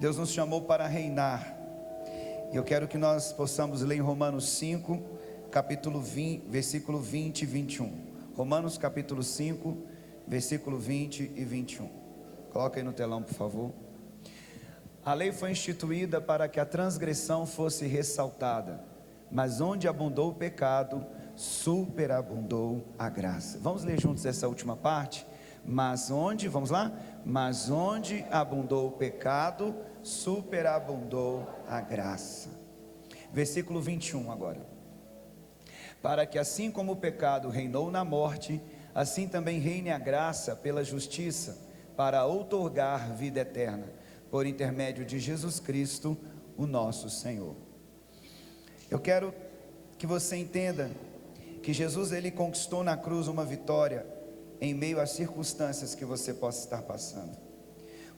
Deus nos chamou para reinar. E eu quero que nós possamos ler em Romanos 5, capítulo 20, versículo 20 e 21. Romanos capítulo 5, versículo 20 e 21. Coloca aí no telão, por favor. A lei foi instituída para que a transgressão fosse ressaltada, mas onde abundou o pecado, superabundou a graça. Vamos ler juntos essa última parte? Mas onde, vamos lá? Mas onde abundou o pecado, superabundou a graça. Versículo 21 agora. Para que assim como o pecado reinou na morte, assim também reine a graça pela justiça, para outorgar vida eterna, por intermédio de Jesus Cristo, o nosso Senhor. Eu quero que você entenda que Jesus, ele conquistou na cruz uma vitória em meio às circunstâncias que você possa estar passando.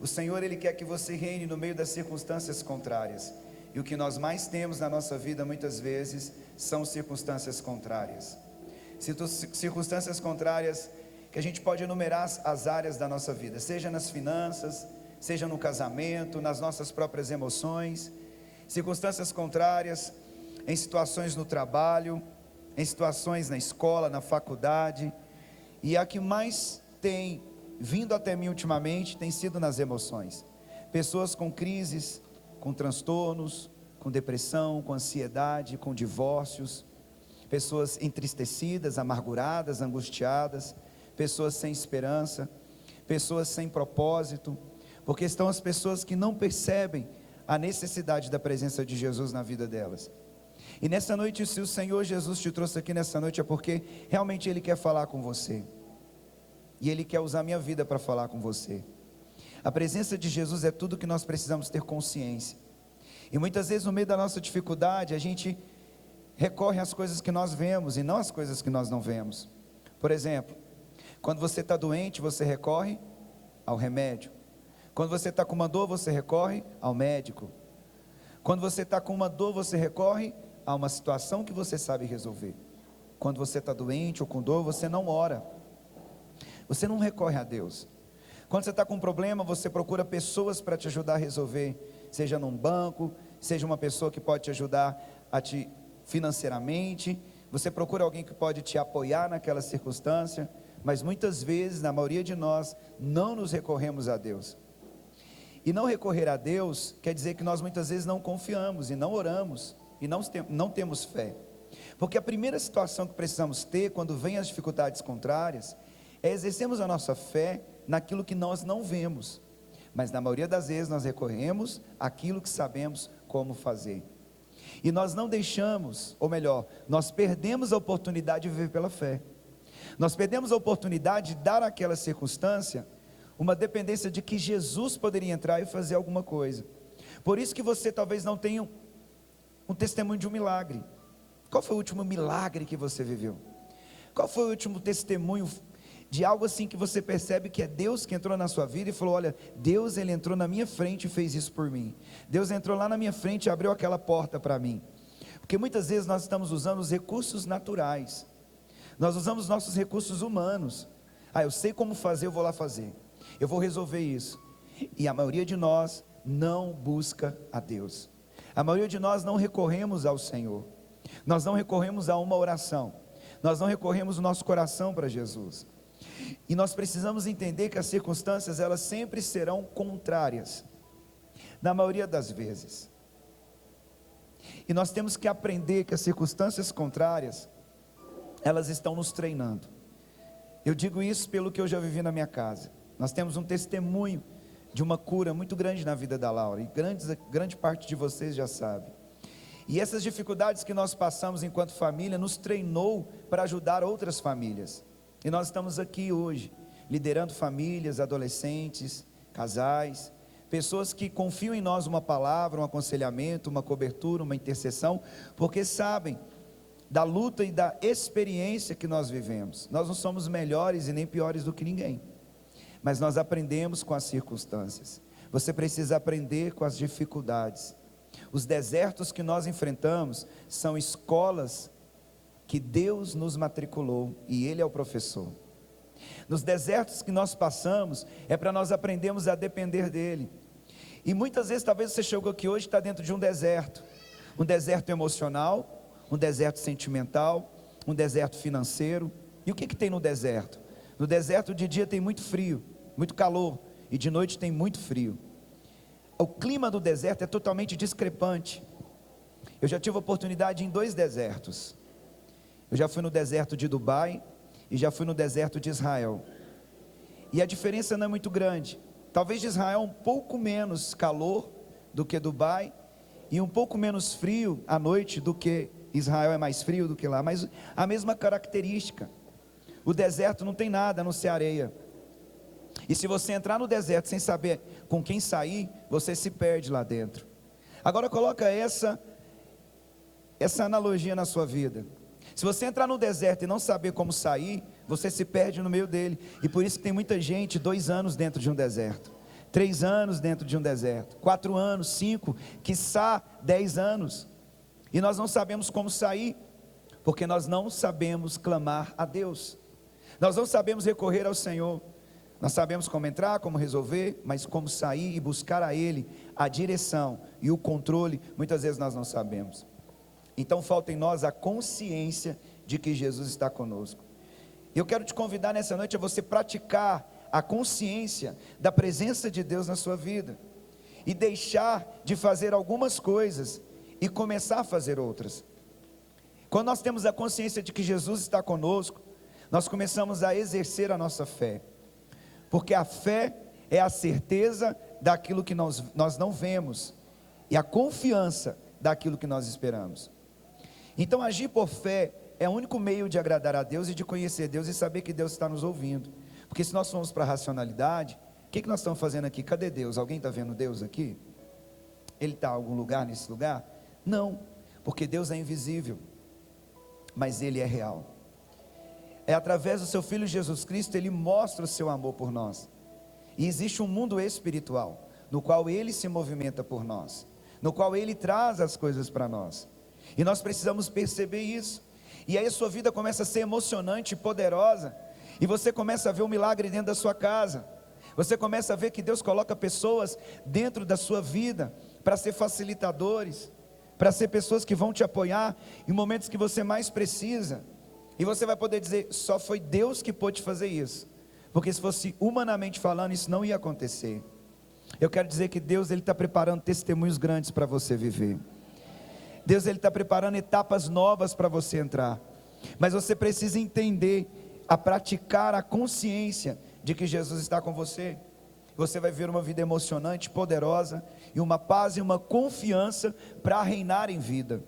O Senhor, ele quer que você reine no meio das circunstâncias contrárias. E o que nós mais temos na nossa vida muitas vezes são circunstâncias contrárias. Circunstâncias contrárias que a gente pode enumerar as áreas da nossa vida, seja nas finanças, seja no casamento, nas nossas próprias emoções. Circunstâncias contrárias em situações no trabalho, em situações na escola, na faculdade. E a que mais tem vindo até mim ultimamente tem sido nas emoções. Pessoas com crises, com transtornos, com depressão, com ansiedade, com divórcios. Pessoas entristecidas, amarguradas, angustiadas. Pessoas sem esperança. Pessoas sem propósito. Porque estão as pessoas que não percebem a necessidade da presença de Jesus na vida delas. E nessa noite, se o Senhor Jesus te trouxe aqui nessa noite, é porque realmente Ele quer falar com você. E Ele quer usar a minha vida para falar com você. A presença de Jesus é tudo que nós precisamos ter consciência. E muitas vezes no meio da nossa dificuldade, a gente recorre às coisas que nós vemos e não às coisas que nós não vemos. Por exemplo, quando você está doente, você recorre ao remédio. Quando você está com uma dor, você recorre ao médico. Quando você está com uma dor, você recorre a uma situação que você sabe resolver. Quando você está doente ou com dor, você não ora. Você não recorre a Deus. Quando você está com um problema, você procura pessoas para te ajudar a resolver. Seja num banco, seja uma pessoa que pode te ajudar financeiramente. Você procura alguém que pode te apoiar naquela circunstância. Mas muitas vezes, na maioria de nós, não nos recorremos a Deus. E não recorrer a Deus quer dizer que nós muitas vezes não confiamos e não oramos e não temos fé. Porque a primeira situação que precisamos ter quando vem as dificuldades contrárias é exercermos a nossa fé naquilo que nós não vemos. Mas na maioria das vezes nós recorremos àquilo que sabemos como fazer. E nós não deixamos, ou melhor, nós perdemos a oportunidade de viver pela fé. Nós perdemos a oportunidade de dar àquela circunstância uma dependência de que Jesus poderia entrar e fazer alguma coisa. Por isso que você talvez não tenha um testemunho de um milagre. Qual foi o último milagre que você viveu? Qual foi o último testemunho de algo assim que você percebe que é Deus que entrou na sua vida e falou: olha, Deus, ele entrou na minha frente e fez isso por mim. Deus entrou lá na minha frente e abriu aquela porta para mim. Porque muitas vezes nós estamos usando os recursos naturais. Nós usamos nossos recursos humanos. Eu sei como fazer, eu vou lá fazer. Eu vou resolver isso. E a maioria de nós não busca a Deus. A maioria de nós não recorremos ao Senhor. Nós não recorremos a uma oração. Nós não recorremos o nosso coração para Jesus. E nós precisamos entender que as circunstâncias, elas sempre serão contrárias, na maioria das vezes. E nós temos que aprender que as circunstâncias contrárias, elas estão nos treinando. Eu digo isso pelo que eu já vivi na minha casa. Nós temos um testemunho de uma cura muito grande na vida da Laura, e grande parte de vocês já sabe. E essas dificuldades que nós passamos enquanto família, nos treinou para ajudar outras famílias. E nós estamos aqui hoje, liderando famílias, adolescentes, casais, pessoas que confiam em nós uma palavra, um aconselhamento, uma cobertura, uma intercessão, porque sabem da luta e da experiência que nós vivemos. Nós não somos melhores e nem piores do que ninguém, mas nós aprendemos com as circunstâncias. Você precisa aprender com as dificuldades. Os desertos que nós enfrentamos são escolas que Deus nos matriculou e Ele é o professor. Nos desertos que nós passamos é para nós aprendermos a depender dEle. E muitas vezes, talvez você chegou aqui hoje e está dentro de um deserto emocional, um deserto sentimental, um deserto financeiro. E o que tem no deserto? No deserto de dia tem muito frio, muito calor, e de noite tem muito frio. O clima do deserto é totalmente discrepante. Eu já tive oportunidade em 2 desertos. Eu já fui no deserto de Dubai e já fui no deserto de Israel. E a diferença não é muito grande. Talvez de Israel um pouco menos calor do que Dubai, e um pouco menos frio à noite do que Israel, é mais frio do que lá, mas a mesma característica. O deserto não tem nada a não ser areia. E se você entrar no deserto sem saber com quem sair, você se perde lá dentro. Agora coloca essa analogia na sua vida. Se você entrar no deserto e não saber como sair, você se perde no meio dele. E por isso que tem muita gente 2 anos dentro de um deserto, 3 anos dentro de um deserto, 4 anos, 5, quiçá 10 anos. E nós não sabemos como sair, porque nós não sabemos clamar a Deus. Nós não sabemos recorrer ao Senhor. Nós sabemos como entrar, como resolver, mas como sair e buscar a Ele a direção e o controle, muitas vezes nós não sabemos. Então falta em nós a consciência de que Jesus está conosco. Eu quero te convidar nessa noite a você praticar a consciência da presença de Deus na sua vida, e deixar de fazer algumas coisas e começar a fazer outras. Quando nós temos a consciência de que Jesus está conosco, nós começamos a exercer a nossa fé, porque a fé é a certeza daquilo que nós não vemos, e a confiança daquilo que nós esperamos. Então agir por fé é o único meio de agradar a Deus e de conhecer Deus e saber que Deus está nos ouvindo. Porque se nós formos para a racionalidade, o que nós estamos fazendo aqui? Cadê Deus? Alguém está vendo Deus aqui? Ele está em algum lugar nesse lugar? Não, porque Deus é invisível, mas Ele é real. É através do seu Filho Jesus Cristo, Ele mostra o seu amor por nós. E existe um mundo espiritual, no qual Ele se movimenta por nós, no qual Ele traz as coisas para nós. E nós precisamos perceber isso. E aí a sua vida começa a ser emocionante e poderosa, e você começa a ver um milagre dentro da sua casa. Você começa a ver que Deus coloca pessoas dentro da sua vida para ser facilitadores, para ser pessoas que vão te apoiar em momentos que você mais precisa. E você vai poder dizer: só foi Deus que pôde fazer isso, porque se fosse humanamente falando, isso não ia acontecer. Eu quero dizer que Deus está preparando testemunhos grandes para você viver. Deus está preparando etapas novas para você entrar, mas você precisa entender, a praticar a consciência de que Jesus está com você. Você vai ver uma vida emocionante, poderosa, e uma paz e uma confiança para reinar em vida.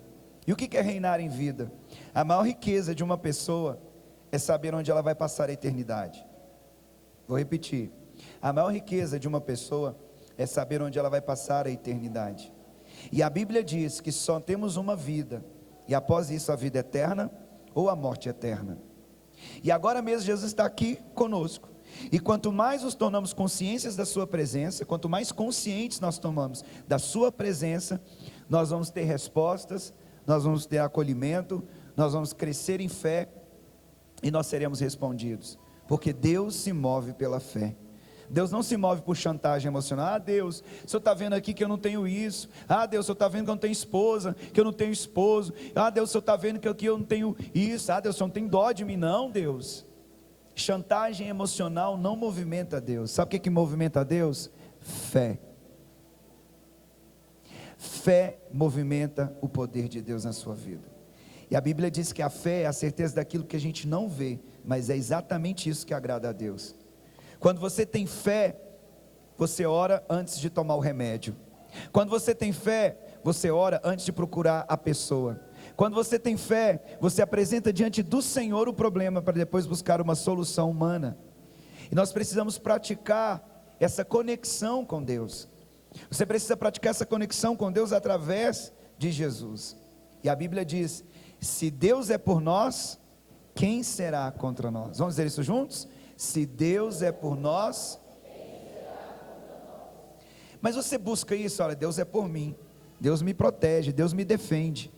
E o que é reinar em vida? A maior riqueza de uma pessoa é saber onde ela vai passar a eternidade. Vou repetir: a maior riqueza de uma pessoa é saber onde ela vai passar a eternidade. E a Bíblia diz que só temos uma vida, e após isso a vida eterna ou a morte eterna. E agora mesmo Jesus está aqui conosco, e quanto mais nos tornamos conscientes da sua presença, quanto mais conscientes nós tomamos da sua presença, nós vamos ter respostas, nós vamos ter acolhimento, nós vamos crescer em fé, e nós seremos respondidos, porque Deus se move pela fé. Deus não se move por chantagem emocional. Deus, o Senhor está vendo aqui que eu não tenho isso. Deus, o Senhor está vendo que eu não tenho esposa, que eu não tenho esposo. Deus, o Senhor está vendo que aqui eu não tenho isso. Deus, o Senhor não tem dó de mim. Não, Deus. Chantagem emocional não movimenta Deus. Sabe o que movimenta a Deus? Fé. Fé movimenta o poder de Deus na sua vida. E a Bíblia diz que a fé é a certeza daquilo que a gente não vê, mas é exatamente isso que agrada a Deus. Quando você tem fé, você ora antes de tomar o remédio. Quando você tem fé, você ora antes de procurar a pessoa. Quando você tem fé, você apresenta diante do Senhor o problema para depois buscar uma solução humana. E nós precisamos praticar essa conexão com Deus. Você precisa praticar essa conexão com Deus através de Jesus. E a Bíblia diz: se Deus é por nós, quem será contra nós? Vamos dizer isso juntos? Se Deus é por nós, mas você busca isso, olha, Deus é por mim, Deus me protege, Deus me defende.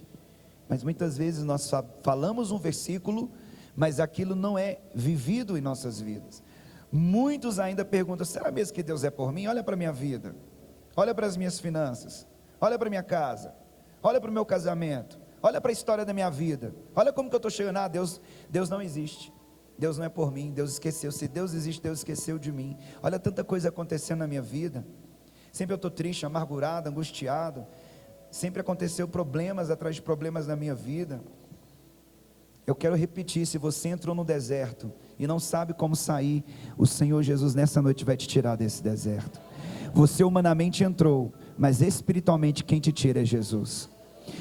Mas muitas vezes nós falamos um versículo, mas aquilo não é vivido em nossas vidas. Muitos ainda perguntam: será mesmo que Deus é por mim? Olha para a minha vida, olha para as minhas finanças, olha para a minha casa, olha para o meu casamento, olha para a história da minha vida, olha como que eu estou chegando. Deus não existe, Deus não é por mim, Deus esqueceu. Se Deus existe, Deus esqueceu de mim. Olha tanta coisa acontecendo na minha vida, sempre eu estou triste, amargurado, angustiado, sempre aconteceu problemas atrás de problemas na minha vida. Eu quero repetir, se você entrou no deserto e não sabe como sair, o Senhor Jesus nessa noite vai te tirar desse deserto. Você humanamente entrou, mas espiritualmente quem te tira é Jesus.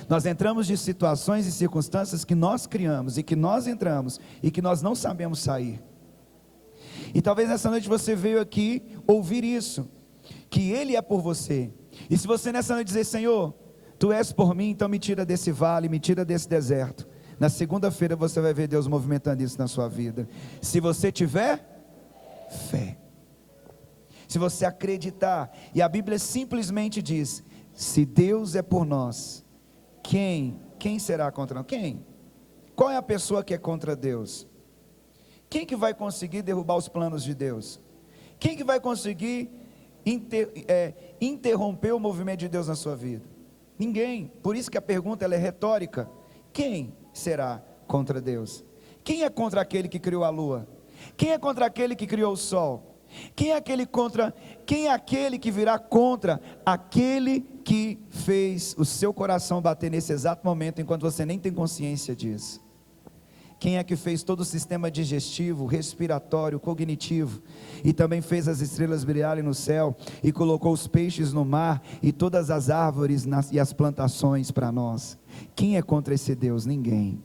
Nós entramos de situações e circunstâncias que nós criamos, e que nós entramos, e que nós não sabemos sair. E talvez nessa noite você veio aqui ouvir isso, que Ele é por você. E se você nessa noite dizer: Senhor, Tu és por mim, então me tira desse vale, me tira desse deserto. Na segunda-feira você vai ver Deus movimentando isso na sua vida. Se você tiver fé, se você acreditar. E a Bíblia simplesmente diz: se Deus é por nós, quem será contra nós? Quem? Qual é a pessoa que é contra Deus? Quem que vai conseguir derrubar os planos de Deus? Quem que vai conseguir interromper o movimento de Deus na sua vida? Ninguém. Por isso que a pergunta ela é retórica. Quem será contra Deus? Quem é contra aquele que criou a lua? Quem é contra aquele que criou o sol? Quem é aquele que virá contra aquele que fez o seu coração bater nesse exato momento, enquanto você nem tem consciência disso? Quem é que fez todo o sistema digestivo, respiratório, cognitivo, e também fez as estrelas brilharem no céu, e colocou os peixes no mar, e todas as árvores e as plantações para nós? Quem é contra esse Deus? Ninguém.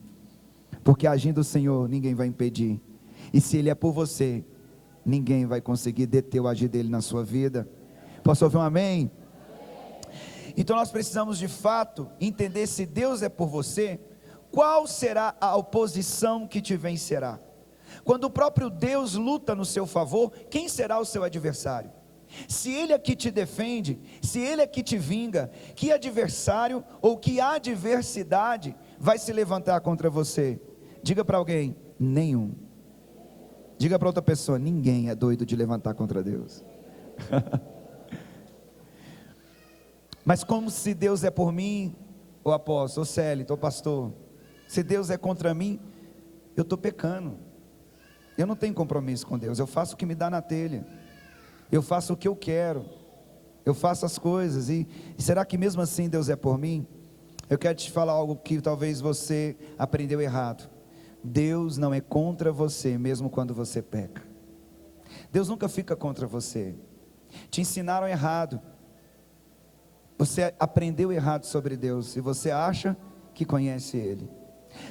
Porque agindo o Senhor, ninguém vai impedir. E se Ele é por você, ninguém vai conseguir deter o agir dEle na sua vida. Posso ouvir um amém? Então nós precisamos de fato entender: se Deus é por você, qual será a oposição que te vencerá? Quando o próprio Deus luta no seu favor, quem será o seu adversário? Se Ele é que te defende, se Ele é que te vinga, que adversário ou que adversidade vai se levantar contra você? Diga para alguém: nenhum. Diga para outra pessoa: ninguém é doido de levantar contra Deus. Mas como se Deus é por mim, ô apóstolo, ô Célito, ô pastor, se Deus é contra mim, eu estou pecando, eu não tenho compromisso com Deus, eu faço o que me dá na telha, eu faço o que eu quero, eu faço as coisas, e será que mesmo assim Deus é por mim? Eu quero te falar algo que talvez você aprendeu errado: Deus não é contra você mesmo quando você peca. Deus nunca fica contra você. Te ensinaram errado, você aprendeu errado sobre Deus, e você acha que conhece Ele.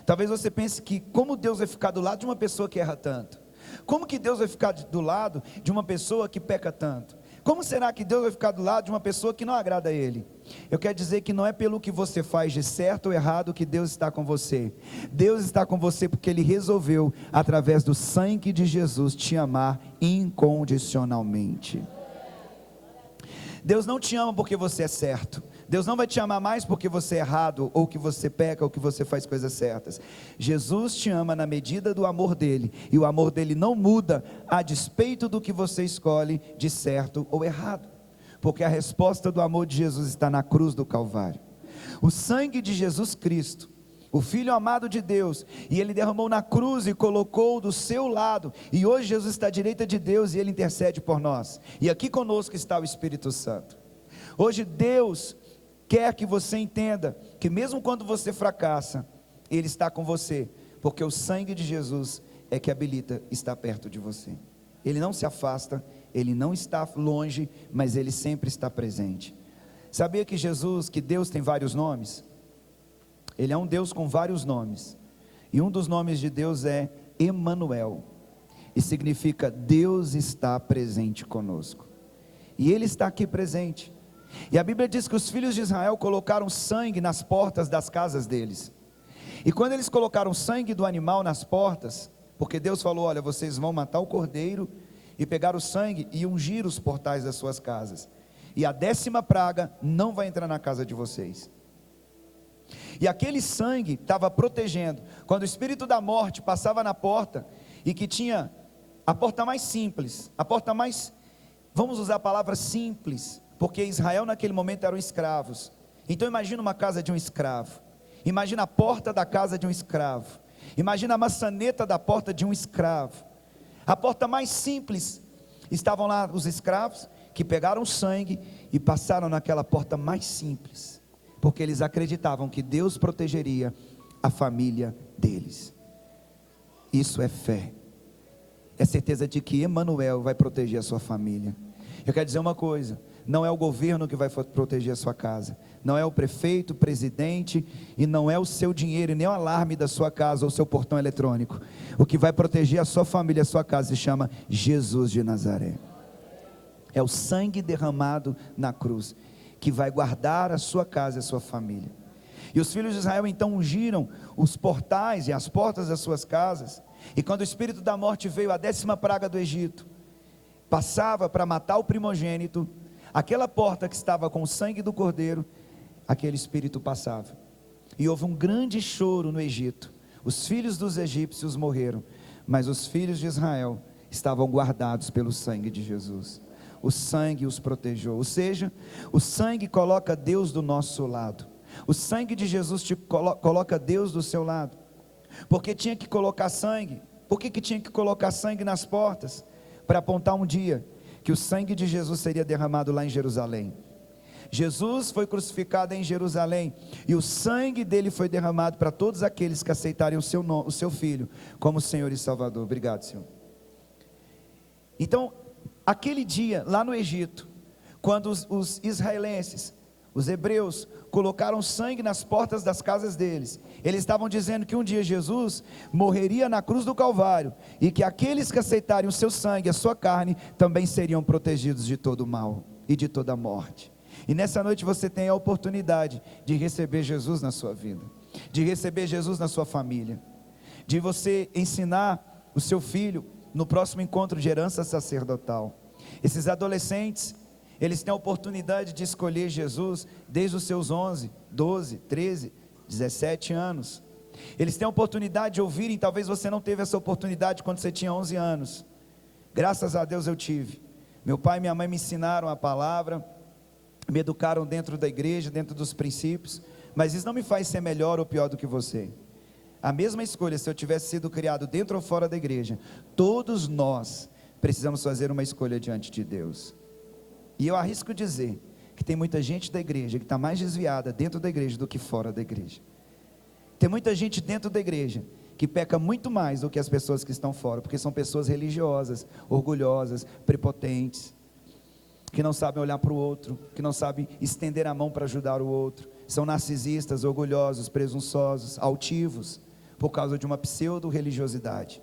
Talvez você pense que como Deus vai ficar do lado de uma pessoa que erra tanto? Como que Deus vai ficar do lado de uma pessoa que peca tanto? Como será que Deus vai ficar do lado de uma pessoa que não agrada a Ele? Eu quero dizer que não é pelo que você faz de certo ou errado que Deus está com você. Deus está com você porque Ele resolveu, através do sangue de Jesus, te amar incondicionalmente. Deus não te ama porque você é certo. Deus não vai te amar mais porque você é errado, ou que você peca, ou que você faz coisas certas. Jesus te ama na medida do amor dele, e o amor dele não muda a despeito do que você escolhe de certo ou errado, porque a resposta do amor de Jesus está na cruz do Calvário. O sangue de Jesus Cristo, o Filho amado de Deus, e Ele derramou na cruz e colocou do seu lado, e hoje Jesus está à direita de Deus e Ele intercede por nós, e aqui conosco está o Espírito Santo. Hoje Deus quer que você entenda que mesmo quando você fracassa, Ele está com você, porque o sangue de Jesus é que habilita estar perto de você. Ele não se afasta, Ele não está longe, mas Ele sempre está presente. Sabia que Deus tem vários nomes? Ele é um Deus com vários nomes, e um dos nomes de Deus é Emanuel, e significa Deus está presente conosco, e Ele está aqui presente. E a Bíblia diz que os filhos de Israel colocaram sangue nas portas das casas deles, e quando eles colocaram sangue do animal nas portas, porque Deus falou: olha, vocês vão matar o cordeiro, e pegar o sangue e ungir os portais das suas casas, e a 10ª praga não vai entrar na casa de vocês. E aquele sangue estava protegendo, quando o espírito da morte passava na porta, e que tinha a porta mais simples, vamos usar a palavra simples, porque Israel naquele momento eram escravos. Então imagina uma casa de um escravo, imagina a porta da casa de um escravo, imagina a maçaneta da porta de um escravo, a porta mais simples. Estavam lá os escravos que pegaram sangue e passaram naquela porta mais simples, porque eles acreditavam que Deus protegeria a família deles. Isso é fé, é certeza de que Emanuel vai proteger a sua família. Eu quero dizer uma coisa: não é o governo que vai proteger a sua casa, não é o prefeito, o presidente, e não é o seu dinheiro, e nem o alarme da sua casa ou o seu portão eletrônico. O que vai proteger a sua família, a sua casa, se chama Jesus de Nazaré. É o sangue derramado na cruz que vai guardar a sua casa e a sua família. E os filhos de Israel então ungiram os portais e as portas das suas casas. E quando o espírito da morte veio, a 10ª praga do Egito passava para matar o primogênito, aquela porta que estava com o sangue do cordeiro, aquele espírito passava. E houve um grande choro no Egito. Os filhos dos egípcios morreram, mas os filhos de Israel estavam guardados pelo sangue de Jesus. O sangue os protegeu, ou seja, o sangue coloca Deus do nosso lado. O sangue de Jesus te coloca Deus do seu lado. Porque tinha que colocar sangue. Por que tinha que colocar sangue nas portas? Para apontar um dia que o sangue de Jesus seria derramado lá em Jerusalém. Jesus foi crucificado em Jerusalém, e o sangue dele foi derramado para todos aqueles que aceitarem o seu Filho como Senhor e Salvador. Obrigado, Senhor. Então, aquele dia lá no Egito, quando os israelenses, os hebreus, colocaram sangue nas portas das casas deles, eles estavam dizendo que um dia Jesus morreria na cruz do Calvário, e que aqueles que aceitarem o seu sangue, a sua carne, também seriam protegidos de todo o mal e de toda a morte. E nessa noite você tem a oportunidade de receber Jesus na sua vida, de receber Jesus na sua família, de você ensinar o seu filho no próximo encontro de herança sacerdotal. Esses adolescentes, eles têm a oportunidade de escolher Jesus desde os seus 11, 12, 13, 17 anos. Eles têm a oportunidade de ouvirem. Talvez você não teve essa oportunidade quando você tinha 11 anos. Graças a Deus eu tive. Meu pai e minha mãe me ensinaram a palavra, me educaram dentro da igreja, dentro dos princípios, mas isso não me faz ser melhor ou pior do que você. A mesma escolha, se eu tivesse sido criado dentro ou fora da igreja, todos nós precisamos fazer uma escolha diante de Deus. E eu arrisco dizer que tem muita gente da igreja que está mais desviada dentro da igreja do que fora da igreja. Tem muita gente dentro da igreja que peca muito mais do que as pessoas que estão fora, porque são pessoas religiosas, orgulhosas, prepotentes, que não sabem olhar para o outro, que não sabem estender a mão para ajudar o outro, são narcisistas, orgulhosos, presunçosos, altivos, por causa de uma pseudo-religiosidade.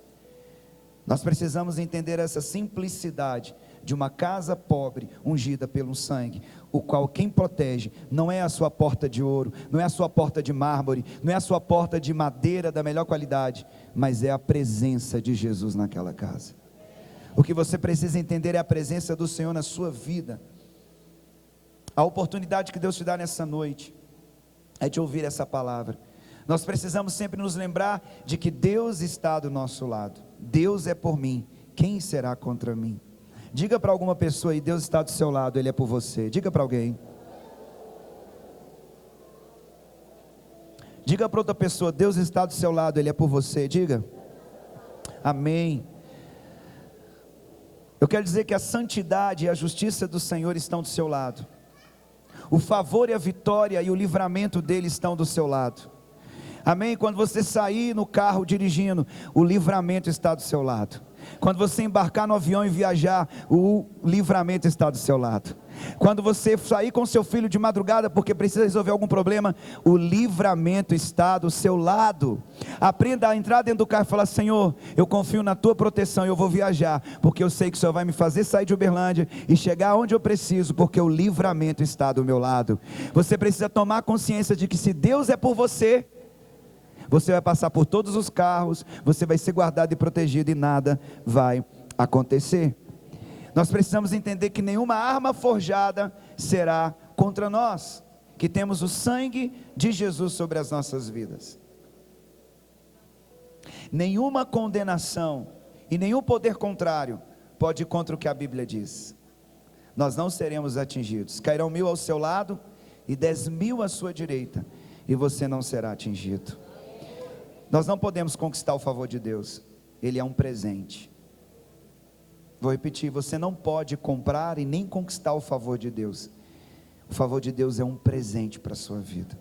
Nós precisamos entender essa simplicidade de uma casa pobre, ungida pelo sangue, o qual quem protege não é a sua porta de ouro, não é a sua porta de mármore, não é a sua porta de madeira da melhor qualidade, mas é a presença de Jesus naquela casa. O que você precisa entender é a presença do Senhor na sua vida. A oportunidade que Deus te dá nessa noite é de ouvir essa palavra. Nós precisamos sempre nos lembrar de que Deus está do nosso lado. Deus é por mim, quem será contra mim? Diga para alguma pessoa aí: Deus está do seu lado, Ele é por você. Diga para alguém. Diga para outra pessoa: Deus está do seu lado, Ele é por você. Diga. Amém. Eu quero dizer que a santidade e a justiça do Senhor estão do seu lado. O favor e a vitória e o livramento dele estão do seu lado. Amém? Quando você sair no carro dirigindo, o livramento está do seu lado. Quando você embarcar no avião e viajar, o livramento está do seu lado. Quando você sair com seu filho de madrugada porque precisa resolver algum problema, o livramento está do seu lado. Aprenda a entrar dentro do carro e falar: Senhor, eu confio na tua proteção, eu vou viajar, porque eu sei que o Senhor vai me fazer sair de Uberlândia e chegar onde eu preciso, porque o livramento está do meu lado. Você precisa tomar consciência de que se Deus é por você, você vai passar por todos os carros, você vai ser guardado e protegido e nada vai acontecer. Nós precisamos entender que nenhuma arma forjada será contra nós, que temos o sangue de Jesus sobre as nossas vidas. Nenhuma condenação e nenhum poder contrário pode ir contra o que a Bíblia diz. nós não seremos atingidos. Cairão 1000 ao seu lado e 10.000 à sua direita, e você não será atingido. Nós não podemos conquistar o favor de Deus, Ele é um presente. Vou repetir, você não pode comprar e nem conquistar o favor de Deus. O favor de Deus é um presente para a sua vida.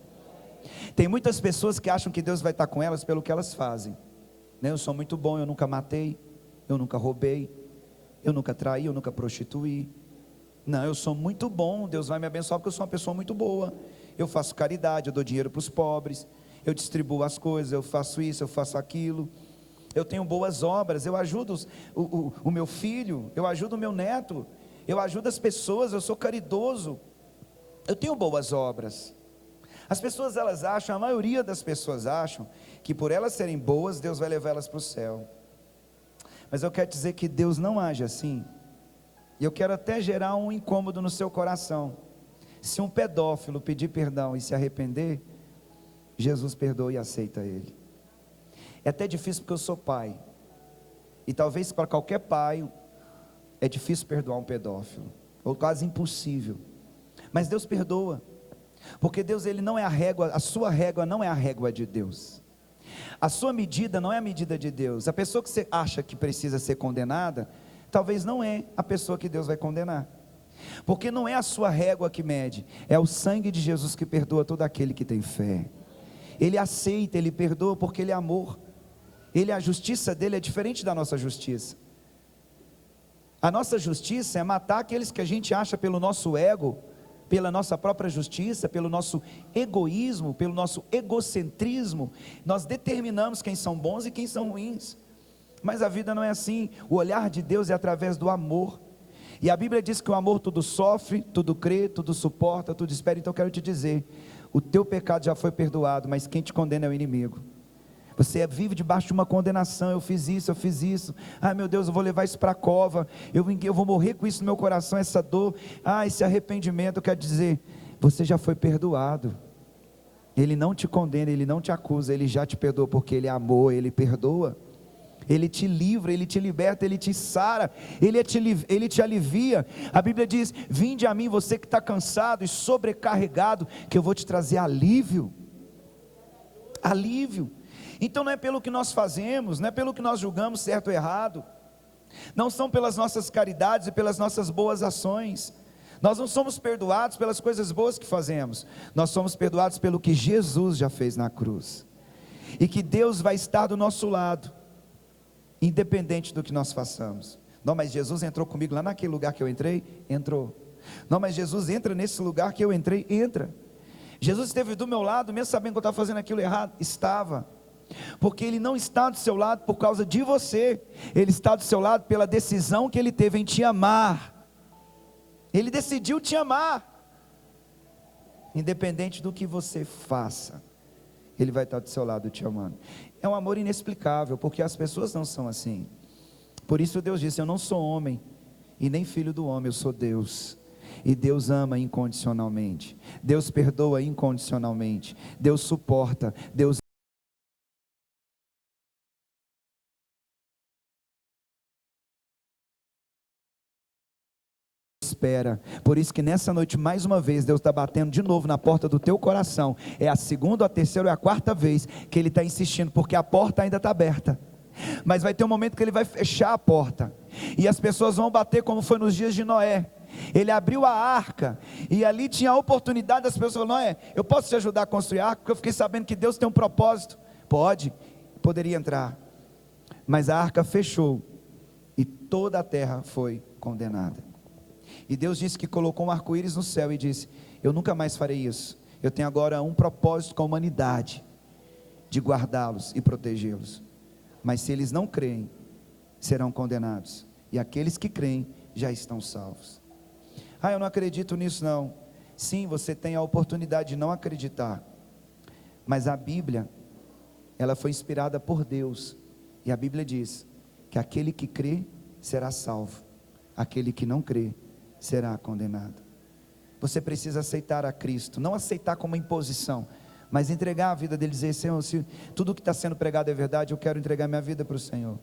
Tem muitas pessoas que acham que Deus vai estar com elas pelo que elas fazem, né? Eu sou muito bom, eu nunca matei, eu nunca roubei, eu nunca traí, eu nunca prostituí. Não, eu sou muito bom, Deus vai me abençoar porque eu sou uma pessoa muito boa. Eu faço caridade, eu dou dinheiro para os pobres, eu distribuo as coisas, eu faço isso, eu faço aquilo. Eu tenho boas obras, eu ajudo o meu filho, eu ajudo o meu neto, eu ajudo as pessoas, eu sou caridoso, eu tenho boas obras. As pessoas, elas acham, a maioria das pessoas acham, que por elas serem boas, Deus vai levar elas para o céu. Mas eu quero dizer que Deus não age assim, e eu quero até gerar um incômodo no seu coração. Se um pedófilo pedir perdão e se arrepender, Jesus perdoa e aceita ele. É até difícil porque eu sou pai, e talvez para qualquer pai é difícil perdoar um pedófilo, ou quase impossível, mas Deus perdoa, porque Deus, Ele não é a régua, a sua régua não é a régua de Deus, a sua medida não é a medida de Deus. A pessoa que você acha que precisa ser condenada, talvez não é a pessoa que Deus vai condenar, porque não é a sua régua que mede, é o sangue de Jesus que perdoa todo aquele que tem fé. Ele aceita, Ele perdoa porque Ele é amor. A justiça dele é diferente da nossa justiça. A nossa justiça é matar aqueles que a gente acha pelo nosso ego, pela nossa própria justiça, pelo nosso egoísmo, pelo nosso egocentrismo. Nós determinamos quem são bons e quem são ruins, mas a vida não é assim. O olhar de Deus é através do amor, e a Bíblia diz que o amor tudo sofre, tudo crê, tudo suporta, tudo espera. Então eu quero te dizer, o teu pecado já foi perdoado, mas quem te condena é o inimigo. Você vive debaixo de uma condenação. Eu fiz isso, ai meu Deus, eu vou levar isso para a cova, eu vou morrer com isso no meu coração, essa dor, esse arrependimento. Quer dizer, você já foi perdoado. Ele não te condena, Ele não te acusa, Ele já te perdoou, porque Ele é amor, Ele perdoa, Ele te livra, Ele te liberta, Ele te sara, Ele te alivia. A Bíblia diz: vinde a mim você que está cansado e sobrecarregado, que eu vou te trazer alívio. Então não é pelo que nós fazemos, não é pelo que nós julgamos certo ou errado, não são pelas nossas caridades e pelas nossas boas ações. Nós não somos perdoados pelas coisas boas que fazemos, nós somos perdoados pelo que Jesus já fez na cruz, e que Deus vai estar do nosso lado, independente do que nós façamos. Não, mas Jesus entrou comigo lá naquele lugar que eu entrei? Entrou. Não, mas Jesus entra nesse lugar que eu entrei? Entra. Jesus esteve do meu lado, mesmo sabendo que eu estava fazendo aquilo errado? Estava. Porque Ele não está do seu lado por causa de você, Ele está do seu lado pela decisão que Ele teve em te amar. Ele decidiu te amar, independente do que você faça, Ele vai estar do seu lado te amando. É um amor inexplicável, porque as pessoas não são assim. Por isso Deus disse: eu não sou homem e nem filho do homem, eu sou Deus. E Deus ama incondicionalmente, Deus perdoa incondicionalmente, Deus suporta, Deus espera. Por isso que nessa noite, mais uma vez, Deus está batendo de novo na porta do teu coração. É a segunda, a terceira ou a quarta vez que Ele está insistindo, porque a porta ainda está aberta, mas vai ter um momento que Ele vai fechar a porta, e as pessoas vão bater como foi nos dias de Noé. Ele abriu a arca, e ali tinha a oportunidade das pessoas falarem: Noé, eu posso te ajudar a construir a arca? Porque eu fiquei sabendo que Deus tem um propósito. Poderia entrar, mas a arca fechou, e toda a terra foi condenada. E Deus disse que colocou um arco-íris no céu e disse: eu nunca mais farei isso. Eu tenho agora um propósito com a humanidade, de guardá-los e protegê-los. Mas se eles não creem, serão condenados, e aqueles que creem já estão salvos. Eu não acredito nisso não. Sim, você tem a oportunidade de não acreditar, mas a Bíblia, ela foi inspirada por Deus, e a Bíblia diz que aquele que crê será salvo, aquele que não crê será condenado. Você precisa aceitar a Cristo, não aceitar como imposição, mas entregar a vida dele, dizer: Senhor, se tudo que está sendo pregado é verdade, eu quero entregar minha vida para o Senhor.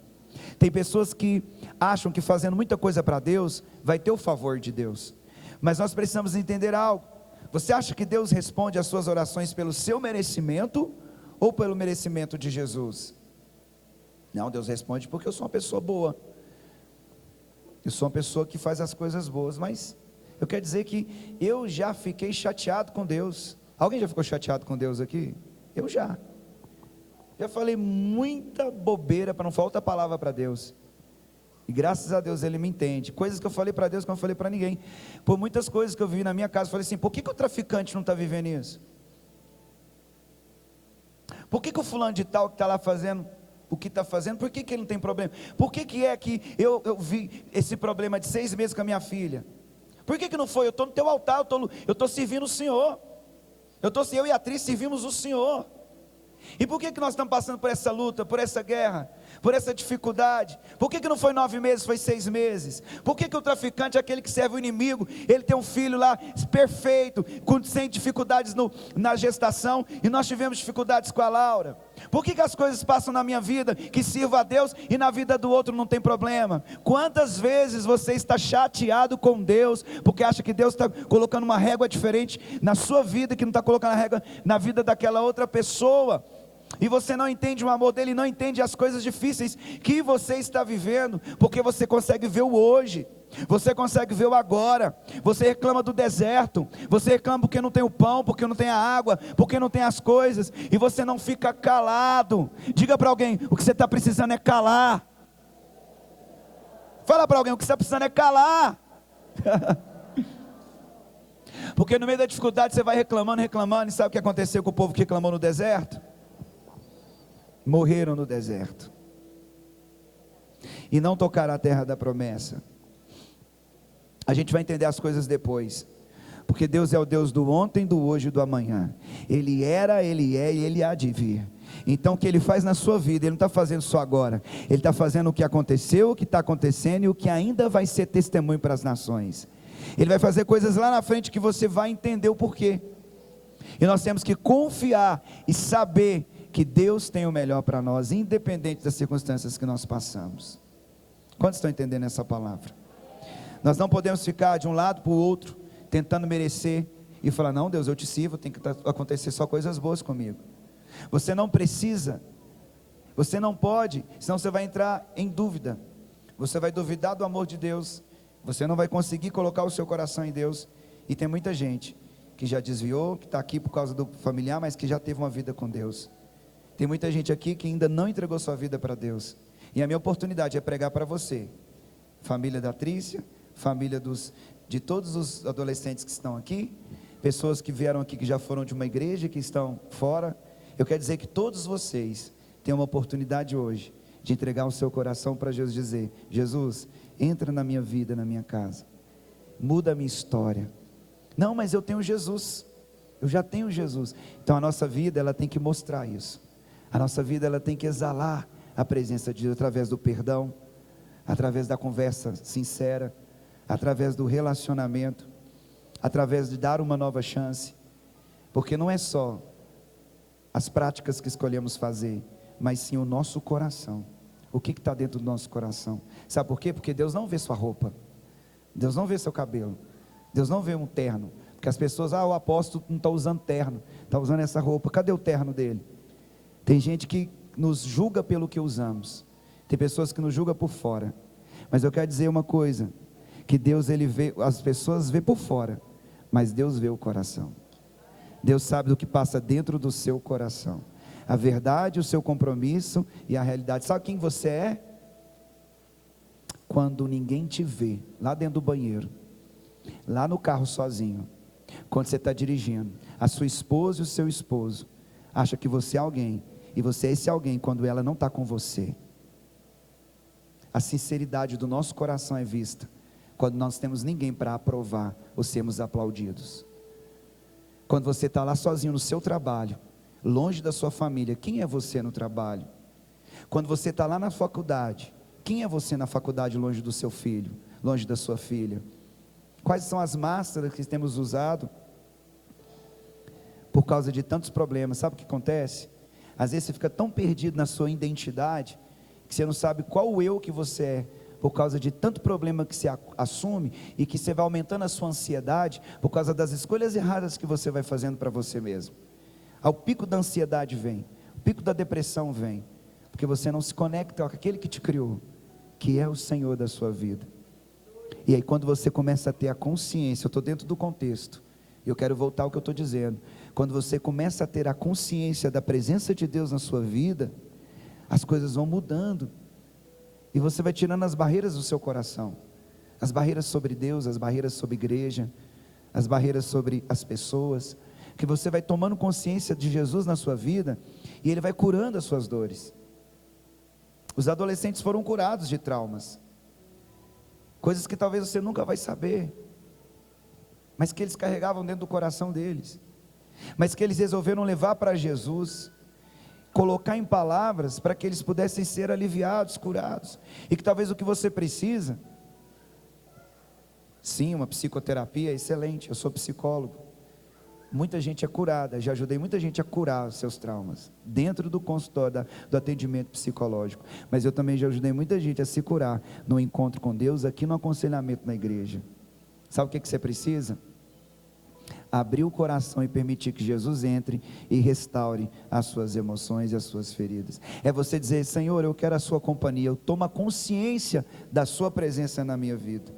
Tem pessoas que acham que fazendo muita coisa para Deus, vai ter o favor de Deus. Mas nós precisamos entender algo. Você acha que Deus responde às suas orações pelo seu merecimento ou pelo merecimento de Jesus? Não, Deus responde porque eu sou uma pessoa boa. Eu sou uma pessoa que faz as coisas boas, mas eu quero dizer que eu já fiquei chateado com Deus. Alguém já ficou chateado com Deus aqui? Eu já falei muita bobeira, para não falar outra palavra para Deus, e graças a Deus Ele me entende, coisas que eu falei para Deus que eu não falei para ninguém, por muitas coisas que eu vi na minha casa, eu falei assim, por que o traficante não está vivendo isso? Por que o fulano de tal que está lá fazendo o que está fazendo, por que ele não tem problema? Por que é que eu vi esse problema de 6 meses com a minha filha? Por que não foi? Eu estou no teu altar, eu estou servindo o Senhor, eu e a atriz servimos o Senhor. E por que nós estamos passando por essa luta, por essa guerra, por essa dificuldade? Por que não foi 9 meses, foi 6 meses? Por que o traficante, aquele que serve o inimigo, ele tem um filho lá perfeito, sem dificuldades na gestação, e nós tivemos dificuldades com a Laura? Por que as coisas passam na minha vida, que sirvo a Deus, e na vida do outro não tem problema? Quantas vezes você está chateado com Deus, porque acha que Deus está colocando uma régua diferente na sua vida, que não está colocando a régua na vida daquela outra pessoa? E você não entende o amor dele, não entende as coisas difíceis que você está vivendo, porque você consegue ver o hoje, você consegue ver o agora. Você reclama do deserto, você reclama porque não tem o pão, porque não tem a água, porque não tem as coisas, e você não fica calado. Diga para alguém, o que você está precisando é calar. Fala para alguém, o que você está precisando é calar. Porque no meio da dificuldade você vai reclamando, e sabe o que aconteceu com o povo que reclamou no deserto? Morreram no deserto, e não tocaram a terra da promessa. A gente vai entender as coisas depois, porque Deus é o Deus do ontem, do hoje e do amanhã. Ele era, Ele é e Ele há de vir. Então o que Ele faz na sua vida, Ele não está fazendo só agora, Ele está fazendo o que aconteceu, o que está acontecendo e o que ainda vai ser testemunho para as nações. Ele vai fazer coisas lá na frente que você vai entender o porquê, e nós temos que confiar e saber que Deus tem o melhor para nós, independente das circunstâncias que nós passamos. Quantos estão entendendo essa palavra? Nós não podemos ficar de um lado para o outro, tentando merecer, e falar, não Deus, eu te sirvo, tem que acontecer só coisas boas comigo. Você não precisa, você não pode, senão você vai entrar em dúvida, você vai duvidar do amor de Deus, você não vai conseguir colocar o seu coração em Deus. E tem muita gente que já desviou, que está aqui por causa do familiar, mas que já teve uma vida com Deus. Tem muita gente aqui que ainda não entregou sua vida para Deus, e a minha oportunidade é pregar para você, família da Trícia, família de todos os adolescentes que estão aqui, pessoas que vieram aqui, que já foram de uma igreja, que estão fora. Eu quero dizer que todos vocês têm uma oportunidade hoje, de entregar o seu coração para Jesus, dizer, Jesus, entra na minha vida, na minha casa, muda a minha história. Não, mas eu tenho Jesus, eu já tenho Jesus. Então a nossa vida, ela tem que mostrar isso. A nossa vida, ela tem que exalar a presença de Deus, através do perdão, através da conversa sincera, através do relacionamento, através de dar uma nova chance, porque não é só as práticas que escolhemos fazer, mas sim o nosso coração. O que está dentro do nosso coração? Sabe por quê? Porque Deus não vê sua roupa, Deus não vê seu cabelo, Deus não vê um terno, porque as pessoas, o apóstolo não está usando terno, está usando essa roupa, cadê o terno dele? Tem gente que nos julga pelo que usamos, tem pessoas que nos julgam por fora, mas eu quero dizer uma coisa, que Deus, Ele vê, as pessoas vê por fora, mas Deus vê o coração. Deus sabe do que passa dentro do seu coração, a verdade, o seu compromisso e a realidade. Sabe quem você é? Quando ninguém te vê, lá dentro do banheiro, lá no carro sozinho, quando você está dirigindo, a sua esposa e o seu esposo acha que você é alguém, e você é esse alguém quando ela não está com você. A sinceridade do nosso coração é vista quando nós temos ninguém para aprovar ou sermos aplaudidos. Quando você está lá sozinho no seu trabalho, longe da sua família, quem é você no trabalho? Quando você está lá na faculdade, quem é você na faculdade, longe do seu filho, longe da sua filha? Quais são as máscaras que temos usado por causa de tantos problemas? Sabe o que acontece? Às vezes você fica tão perdido na sua identidade, que você não sabe qual o eu que você é. por causa de tanto problema que se assume, e que você vai aumentando a sua ansiedade, por causa das escolhas erradas que você vai fazendo para você mesmo. O pico da ansiedade vem, o pico da depressão vem, porque você não se conecta com aquele que te criou, que é o Senhor da sua vida. E aí quando você começa a ter a consciência, eu estou dentro do contexto, eu quero voltar ao que eu estou dizendo, quando você começa a ter a consciência da presença de Deus na sua vida, as coisas vão mudando, e você vai tirando as barreiras do seu coração, as barreiras sobre Deus, as barreiras sobre a igreja, as barreiras sobre as pessoas, que você vai tomando consciência de Jesus na sua vida, e Ele vai curando as suas dores. Os adolescentes foram curados de traumas, coisas que talvez você nunca vai saber, mas que eles carregavam dentro do coração deles, mas que eles resolveram levar para Jesus, colocar em palavras, para que eles pudessem ser aliviados, curados, e que talvez o que você precisa, sim, uma psicoterapia é excelente, eu sou psicólogo, muita gente é curada, já ajudei muita gente a curar os seus traumas, dentro do consultório, do atendimento psicológico, mas eu também já ajudei muita gente a se curar, no encontro com Deus, aqui no aconselhamento na igreja. Sabe o que você precisa? Abrir o coração e permitir que Jesus entre e restaure as suas emoções e as suas feridas. É você dizer: Senhor, eu quero a sua companhia, eu tomo a consciência da sua presença na minha vida.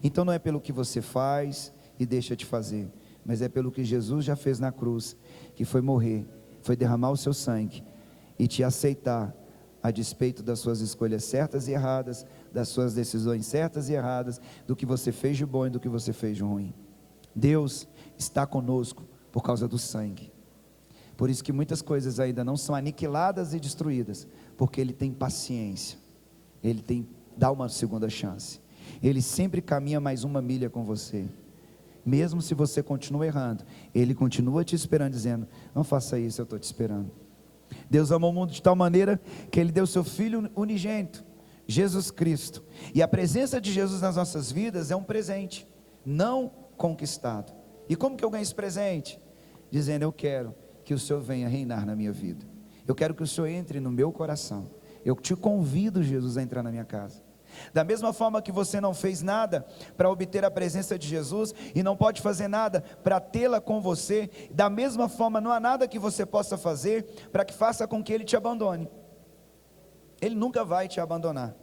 Então não é pelo que você faz e deixa de fazer, mas é pelo que Jesus já fez na cruz, que foi morrer, foi derramar o seu sangue e te aceitar, a despeito das suas escolhas certas e erradas, das suas decisões certas e erradas, do que você fez de bom e do que você fez de ruim. Deus está conosco por causa do sangue, por isso que muitas coisas ainda não são aniquiladas e destruídas, porque Ele tem paciência, Ele dá uma segunda chance, Ele sempre caminha mais uma milha com você, mesmo se você continua errando, Ele continua te esperando, dizendo: não faça isso, eu estou te esperando. Deus amou o mundo de tal maneira, que Ele deu seu Filho unigênito, Jesus Cristo, e a presença de Jesus nas nossas vidas é um presente, não conquistado. E como que eu ganho esse presente? Dizendo: eu quero que o Senhor venha reinar na minha vida, eu quero que o Senhor entre no meu coração, eu te convido, Jesus, a entrar na minha casa. Da mesma forma que você não fez nada para obter a presença de Jesus, e não pode fazer nada para tê-la com você, da mesma forma não há nada que você possa fazer para que faça com que Ele te abandone. Ele nunca vai te abandonar.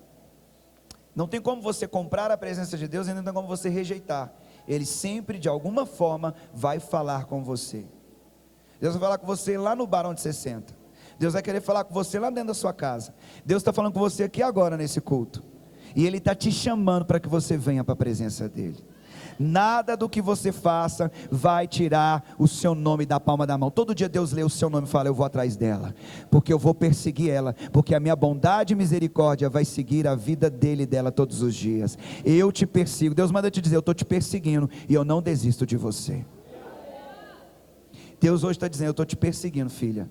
Não tem como você comprar a presença de Deus, e não tem como você rejeitar. Ele sempre, de alguma forma, vai falar com você. Deus vai falar com você lá no bar onde você senta, Deus vai querer falar com você lá dentro da sua casa, Deus está falando com você aqui agora nesse culto, e Ele está te chamando para que você venha para a presença dEle. Nada do que você faça vai tirar o seu nome da palma da mão. Todo dia Deus lê o seu nome e fala: eu vou atrás dela, porque eu vou perseguir ela, porque a minha bondade e misericórdia vai seguir a vida dele e dela todos os dias. Eu te persigo. Deus manda te dizer: eu estou te perseguindo e eu não desisto de você. Deus hoje está dizendo: eu estou te perseguindo, filha,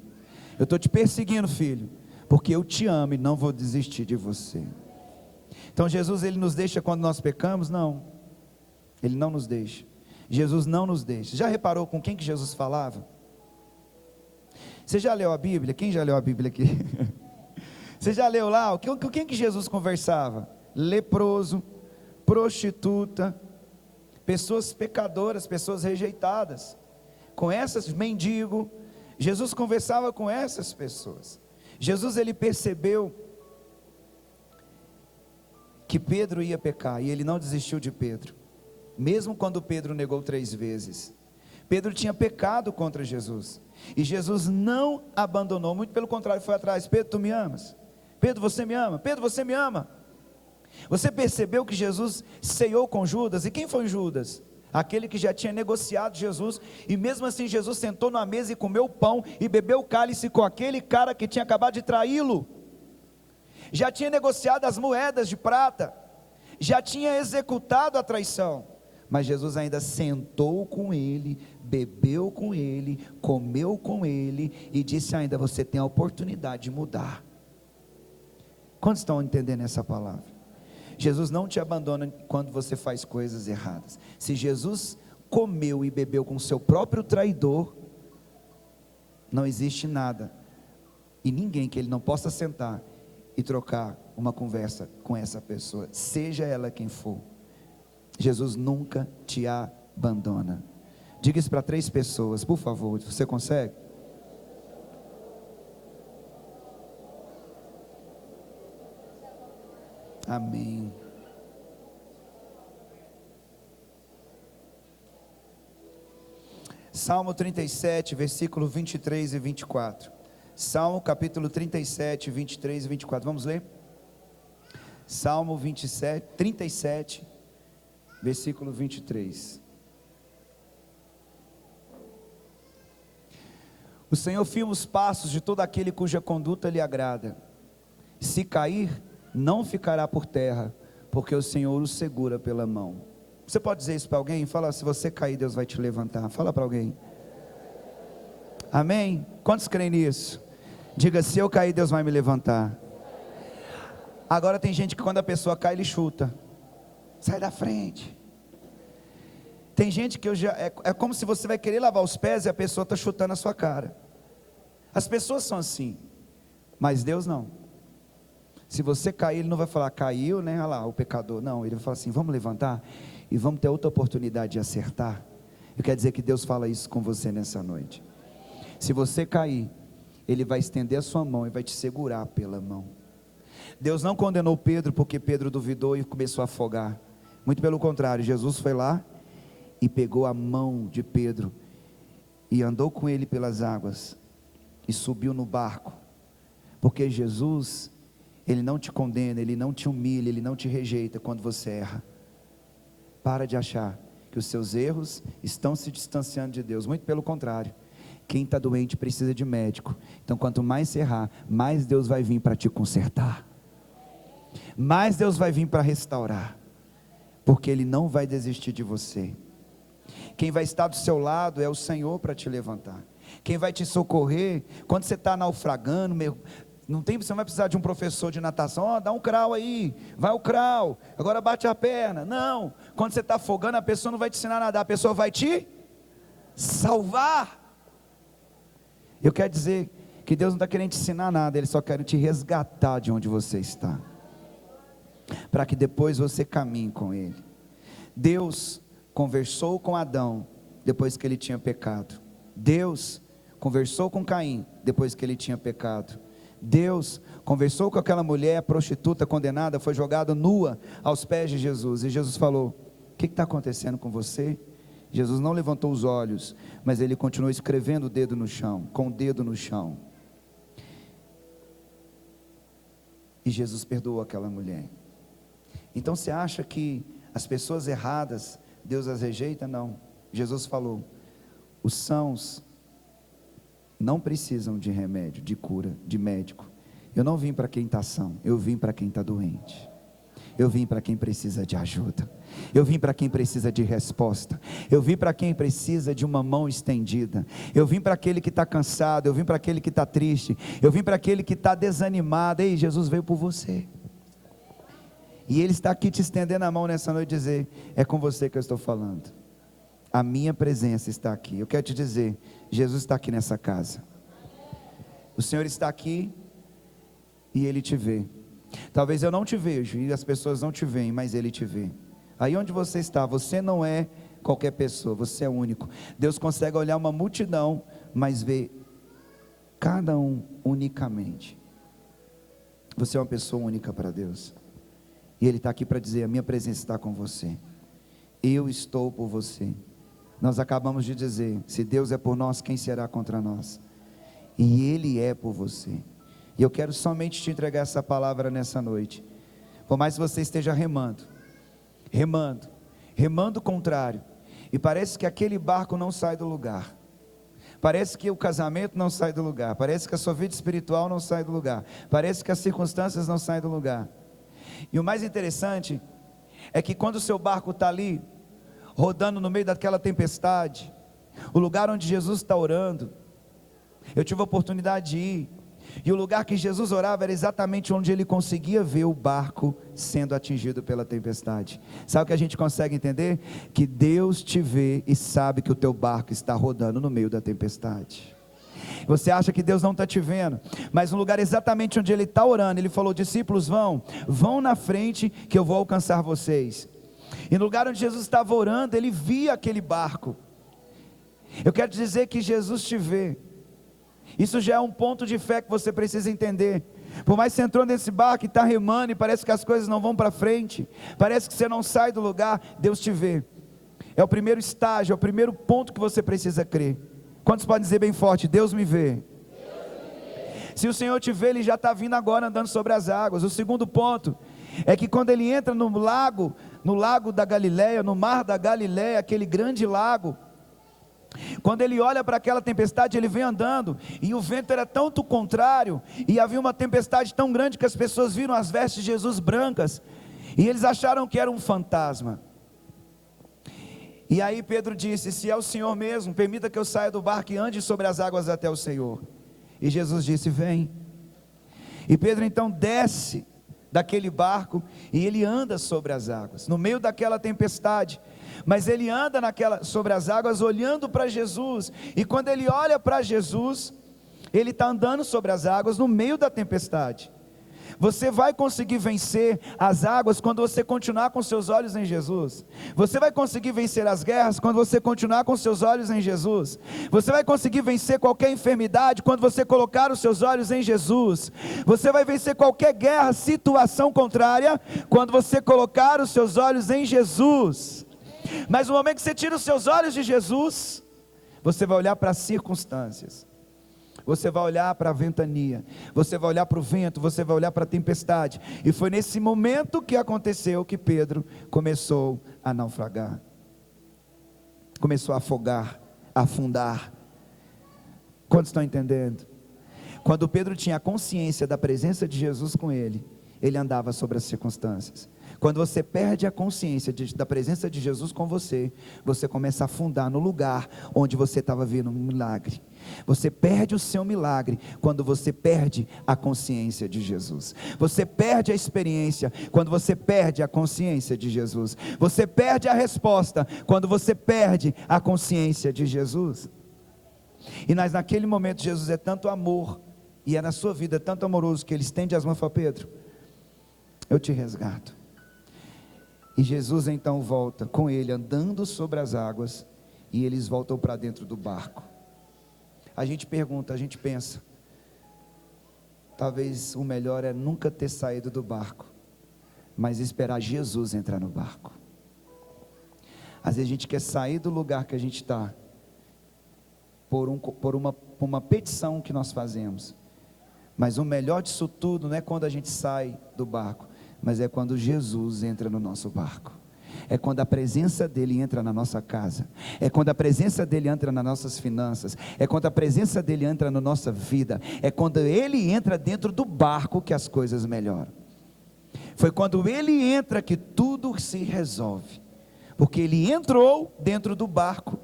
eu estou te perseguindo, filho, porque eu te amo e não vou desistir de você. Então Jesus, Ele nos deixa quando nós pecamos? Não, Ele não nos deixa. Jesus não nos deixa. Já reparou com quem que Jesus falava? Você já leu a Bíblia? Quem já leu a Bíblia aqui? Você já leu lá? Com quem que Jesus conversava? Leproso, prostituta, pessoas pecadoras, pessoas rejeitadas, com essas, mendigo. Jesus conversava com essas pessoas. Jesus, Ele percebeu que Pedro ia pecar, e Ele não desistiu de Pedro, mesmo quando Pedro negou 3 vezes. Pedro tinha pecado contra Jesus, e Jesus não abandonou, muito pelo contrário, foi atrás: Pedro, tu me amas? Pedro, você me ama? Pedro, você me ama? Você percebeu que Jesus ceiou com Judas? E quem foi Judas? Aquele que já tinha negociado Jesus, e mesmo assim Jesus sentou na mesa e comeu o pão, e bebeu o cálice com aquele cara que tinha acabado de traí-lo. Já tinha negociado as moedas de prata, já tinha executado a traição, mas Jesus ainda sentou com ele, bebeu com ele, comeu com ele, e disse ainda: você tem a oportunidade de mudar. Quantos estão entendendo essa palavra? Jesus não te abandona quando você faz coisas erradas. Se Jesus comeu e bebeu com seu próprio traidor, não existe nada e ninguém que Ele não possa sentar e trocar uma conversa com essa pessoa, seja ela quem for. Jesus nunca te abandona. Diga isso para 3 pessoas, por favor. Você consegue? Amém. Salmo 37, versículo 23 e 24. Salmo capítulo 37, 23 e 24. Vamos ler? Salmo 37, versículo 23. O Senhor firma os passos de todo aquele cuja conduta lhe agrada. Se cair, não ficará por terra, porque o Senhor o segura pela mão. Você pode dizer isso para alguém? Fala, se você cair, Deus vai te levantar. Fala para alguém. Amém? Quantos creem nisso? Diga, se eu cair, Deus vai me levantar. Agora tem gente que quando a pessoa cai, ele chuta. Sai da frente. Tem gente que é como se você vai querer lavar os pés e a pessoa está chutando a sua cara. As pessoas são assim, mas Deus não. Se você cair, Ele não vai falar, caiu, né? Olha lá, o pecador. Não, Ele vai falar assim, vamos levantar e vamos ter outra oportunidade de acertar. Eu quero dizer que Deus fala isso com você nessa noite. Se você cair, Ele vai estender a sua mão e vai te segurar pela mão. Deus não condenou Pedro porque Pedro duvidou e começou a afogar. Muito pelo contrário, Jesus foi lá e pegou a mão de Pedro e andou com ele pelas águas e subiu no barco. Porque Jesus, Ele não te condena, Ele não te humilha, Ele não te rejeita quando você erra. Para de achar que os seus erros estão se distanciando de Deus. Muito pelo contrário, quem está doente precisa de médico. Então quanto mais você errar, mais Deus vai vir para te consertar, mais Deus vai vir para restaurar, porque Ele não vai desistir de você. Quem vai estar do seu lado é o Senhor para te levantar. Quem vai te socorrer quando você está naufragando, você não vai precisar de um professor de natação, dá um crawl aí, vai o crawl, agora bate a perna. Não, quando você está afogando, a pessoa não vai te ensinar a nadar, a pessoa vai te salvar. Eu quero dizer que Deus não está querendo te ensinar nada, Ele só quer te resgatar de onde você está, para que depois você caminhe com Ele. Deus conversou com Adão depois que ele tinha pecado. Deus conversou com Caim depois que ele tinha pecado. Deus conversou com aquela mulher, a prostituta condenada, foi jogada nua aos pés de Jesus, e Jesus falou, o que está acontecendo com você? Jesus não levantou os olhos, mas ele continuou escrevendo o dedo no chão, com o dedo no chão, e Jesus perdoou aquela mulher. Então você acha que as pessoas erradas, Deus as rejeita? Não. Jesus falou, os sãos não precisam de remédio, de cura, de médico. Eu não vim para quem está são, eu vim para quem está doente. Eu vim para quem precisa de ajuda. Eu vim para quem precisa de resposta. Eu vim para quem precisa de uma mão estendida. Eu vim para aquele que está cansado. Eu vim para aquele que está triste. Eu vim para aquele que está desanimado. Ei, Jesus veio por você. E Ele está aqui te estendendo a mão nessa noite e dizer, é com você que eu estou falando. A minha presença está aqui. Eu quero te dizer, Jesus está aqui nessa casa. O Senhor está aqui e Ele te vê. Talvez eu não te vejo e as pessoas não te veem, mas Ele te vê. Aí onde você está, você não é qualquer pessoa, você é único. Deus consegue olhar uma multidão, mas vê cada um unicamente. Você é uma pessoa única para Deus. E Ele está aqui para dizer, a minha presença está com você. Eu estou por você. Nós acabamos de dizer, se Deus é por nós, quem será contra nós? E Ele é por você. E eu quero somente te entregar essa palavra nessa noite. Por mais que você esteja remando contrário, e parece que aquele barco não sai do lugar, parece que o casamento não sai do lugar, parece que a sua vida espiritual não sai do lugar, parece que as circunstâncias não saem do lugar. E o mais interessante é que quando o seu barco está ali, rodando no meio daquela tempestade, o lugar onde Jesus está orando, eu tive a oportunidade de ir, e o lugar que Jesus orava era exatamente onde ele conseguia ver o barco sendo atingido pela tempestade. Sabe o que a gente consegue entender? Que Deus te vê e sabe que o teu barco está rodando no meio da tempestade. Você acha que Deus não está te vendo, mas no lugar exatamente onde Ele está orando, Ele falou: discípulos, vão na frente que eu vou alcançar vocês. E no lugar onde Jesus estava orando, Ele via aquele barco. Eu quero dizer que Jesus te vê. Isso já é um ponto de fé que você precisa entender. Por mais que você entrou nesse barco e está remando e parece que as coisas não vão para frente, parece que você não sai do lugar, Deus te vê. É o primeiro estágio, é o primeiro ponto que você precisa crer. Quantos podem dizer bem forte: Deus me vê? Se o Senhor te vê, Ele já está vindo agora andando sobre as águas. O segundo ponto é que quando Ele entra no lago da Galileia, no mar da Galileia, aquele grande lago, quando Ele olha para aquela tempestade, Ele vem andando, e o vento era tanto contrário, e havia uma tempestade tão grande que as pessoas viram as vestes de Jesus brancas, e eles acharam que era um fantasma. E aí Pedro disse: se é o Senhor mesmo, permita que eu saia do barco e ande sobre as águas até o Senhor. E Jesus disse: vem. E Pedro então desce daquele barco, e ele anda sobre as águas, no meio daquela tempestade, mas ele anda sobre as águas olhando para Jesus, e quando ele olha para Jesus, ele está andando sobre as águas no meio da tempestade. Você vai conseguir vencer as águas quando você continuar com seus olhos em Jesus. Você vai conseguir vencer as guerras quando você continuar com seus olhos em Jesus. Você vai conseguir vencer qualquer enfermidade quando você colocar os seus olhos em Jesus. Você vai vencer qualquer guerra, situação contrária, quando você colocar os seus olhos em Jesus. Mas no momento que você tira os seus olhos de Jesus, você vai olhar para as circunstâncias, você vai olhar para a ventania, você vai olhar para o vento, você vai olhar para a tempestade. E foi nesse momento que aconteceu que Pedro começou a naufragar, começou a afogar, a afundar. Quantos estão entendendo? Quando Pedro tinha a consciência da presença de Jesus com ele, ele andava sobre as circunstâncias. Quando você perde a consciência da presença de Jesus com você, você começa a afundar no lugar onde você estava vendo um milagre. Você perde o seu milagre quando você perde a consciência de Jesus. Você perde a experiência quando você perde a consciência de Jesus. Você perde a resposta quando você perde a consciência de Jesus. E naquele momento Jesus é tanto amor, e é na sua vida tanto amoroso, que Ele estende as mãos para Pedro: eu te resgato. E Jesus então volta com ele andando sobre as águas, e eles voltam para dentro do barco. A gente pergunta, a gente pensa, talvez o melhor é nunca ter saído do barco, mas esperar Jesus entrar no barco. Às vezes a gente quer sair do lugar que a gente está, por uma petição que nós fazemos, mas o melhor disso tudo não é quando a gente sai do barco, mas é quando Jesus entra no nosso barco. É quando a presença dEle entra na nossa casa. É quando a presença dEle entra nas nossas finanças. É quando a presença dEle entra na nossa vida. É quando Ele entra dentro do barco que as coisas melhoram. Foi quando Ele entra que tudo se resolve. Porque Ele entrou dentro do barco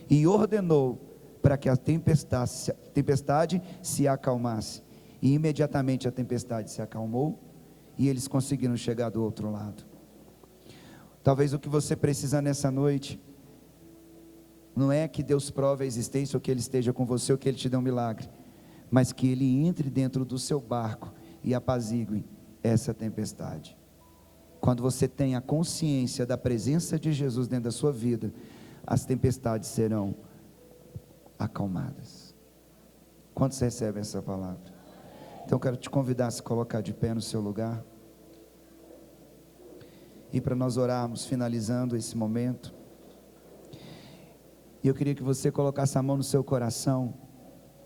e ordenou para que a tempestade se acalmasse. E imediatamente a tempestade se acalmou, e eles conseguiram chegar do outro lado. Talvez o que você precisa nessa noite não é que Deus prove a existência, ou que Ele esteja com você, ou que Ele te dê um milagre, mas que Ele entre dentro do seu barco e apazigue essa tempestade. Quando você tem a consciência da presença de Jesus dentro da sua vida, as tempestades serão acalmadas. Quantos recebem essa palavra? Então eu quero te convidar a se colocar de pé no seu lugar, e para nós orarmos, finalizando esse momento, e eu queria que você colocasse a mão no seu coração.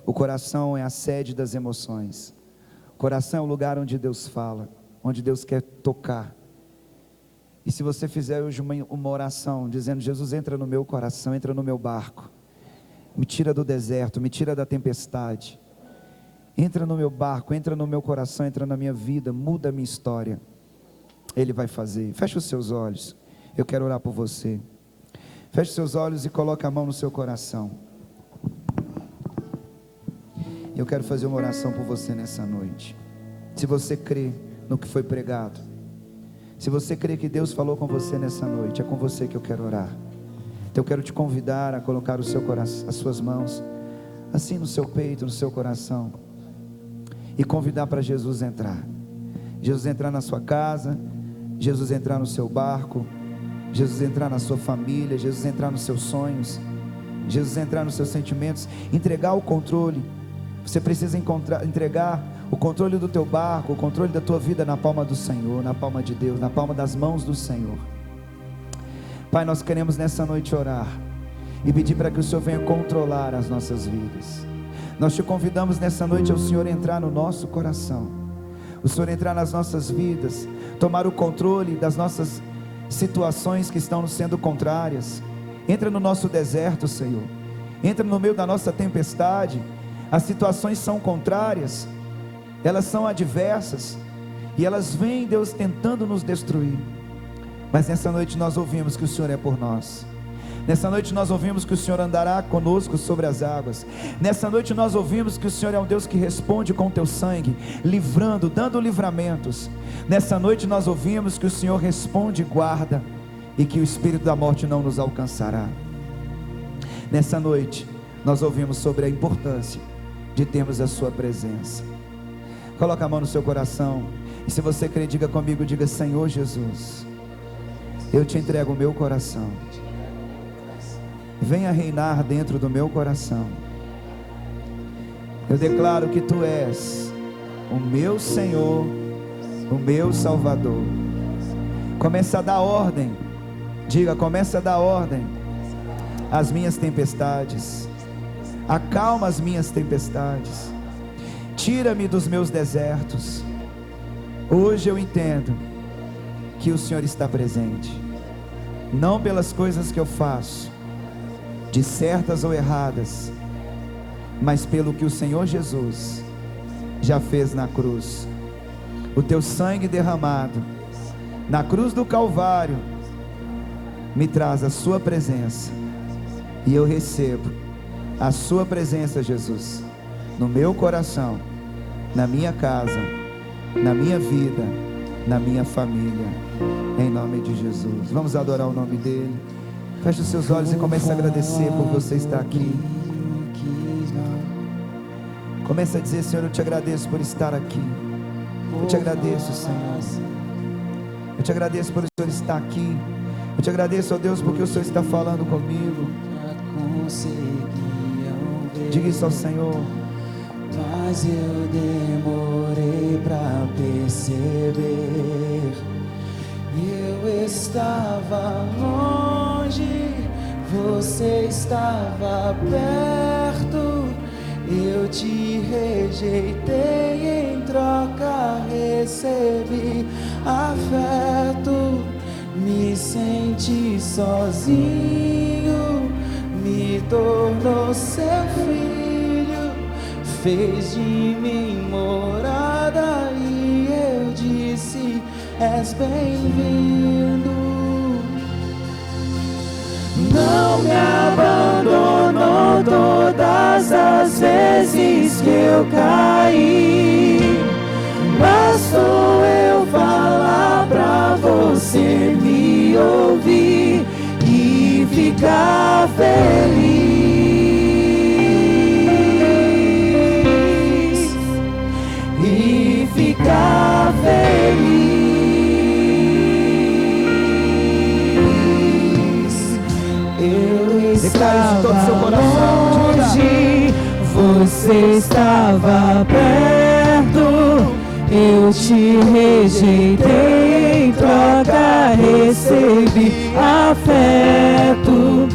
O coração é a sede das emoções, o coração é o lugar onde Deus fala, onde Deus quer tocar. E se você fizer hoje uma oração, dizendo: Jesus, entra no meu coração, entra no meu barco, me tira do deserto, me tira da tempestade, entra no meu barco, entra no meu coração, entra na minha vida, muda a minha história. Ele vai fazer. Feche os seus olhos, eu quero orar por você. Feche os seus olhos e coloque a mão no seu coração. Eu quero fazer uma oração por você nessa noite. Se você crê no que foi pregado, se você crê que Deus falou com você nessa noite, é com você que eu quero orar. Então eu quero te convidar a colocar o seu coração, as suas mãos assim no seu peito, no seu coração, e convidar para Jesus entrar. Jesus entrar na sua casa, Jesus entrar no seu barco, Jesus entrar na sua família, Jesus entrar nos seus sonhos, Jesus entrar nos seus sentimentos, entregar o controle. Você precisa entregar o controle do teu barco, o controle da tua vida na palma do Senhor, na palma de Deus, na palma das mãos do Senhor. Pai, nós queremos nessa noite orar e pedir para que o Senhor venha controlar as nossas vidas. Nós te convidamos nessa noite ao Senhor entrar no nosso coração, o Senhor entrar nas nossas vidas, tomar o controle das nossas situações que estão nos sendo contrárias. Entra no nosso deserto, Senhor, entra no meio da nossa tempestade. As situações são contrárias, elas são adversas, e elas vêm, Deus, tentando nos destruir, mas nessa noite nós ouvimos que o Senhor é por nós. Nessa noite nós ouvimos que o Senhor andará conosco sobre as águas. Nessa noite nós ouvimos que o Senhor é um Deus que responde com o teu sangue, livrando, dando livramentos. Nessa noite nós ouvimos que o Senhor responde e guarda, e que o espírito da morte não nos alcançará. Nessa noite nós ouvimos sobre a importância de termos a sua presença. Coloca a mão no seu coração, e se você crê, diga comigo, diga: Senhor Jesus, eu te entrego o meu coração, venha reinar dentro do meu coração. Eu declaro que tu és o meu Senhor, o meu Salvador. Começa a dar ordem, diga, começa a dar ordem às minhas tempestades, acalma as minhas tempestades, tira-me dos meus desertos. Hoje eu entendo que o Senhor está presente, não pelas coisas que eu faço, de certas ou erradas, mas pelo que o Senhor Jesus já fez na cruz. O teu sangue derramado na cruz do Calvário me traz a sua presença, e eu recebo a sua presença, Jesus, no meu coração, na minha casa, na minha vida, na minha família, em nome de Jesus. Vamos adorar o nome dele. Feche os seus olhos e comece a agradecer por você estar aqui. Comece a dizer: Senhor, eu te agradeço por estar aqui. Eu te agradeço, Senhor. Eu te agradeço por o Senhor estar aqui. Eu te agradeço, ó Deus, porque o Senhor está falando comigo. Diga isso ao Senhor. Mas eu demorei pra perceber. Eu estava longe, você estava perto. Eu te rejeitei, em troca recebi afeto. Me senti sozinho, me tornou seu filho, fez de mim morada, e eu disse: és bem-vindo. Não me abandonou todas as vezes que eu caí. Bastou eu falar pra você me ouvir e ficar feliz. E ficar feliz. Eu estava todo seu coração, longe, você estava perto. Eu te rejeitei, em troca recebi afeto.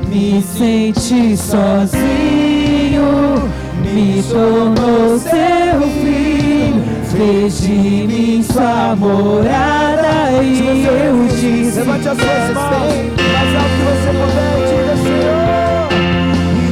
Me senti sozinho, me tornou seu filho, fez de mim sua morada, e eu disse: levante as suas mãos, mais alto que você puder, diga: Senhor.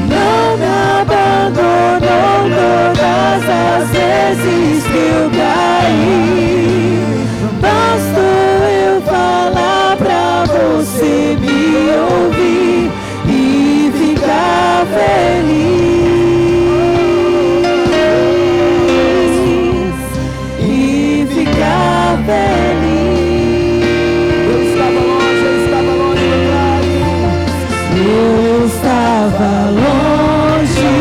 Não me abandonou todas as vezes que eu caí. Bastou eu falar pra você me ouvir e ficar feliz. E ficar feliz. Eu estava longe do Eu estava longe,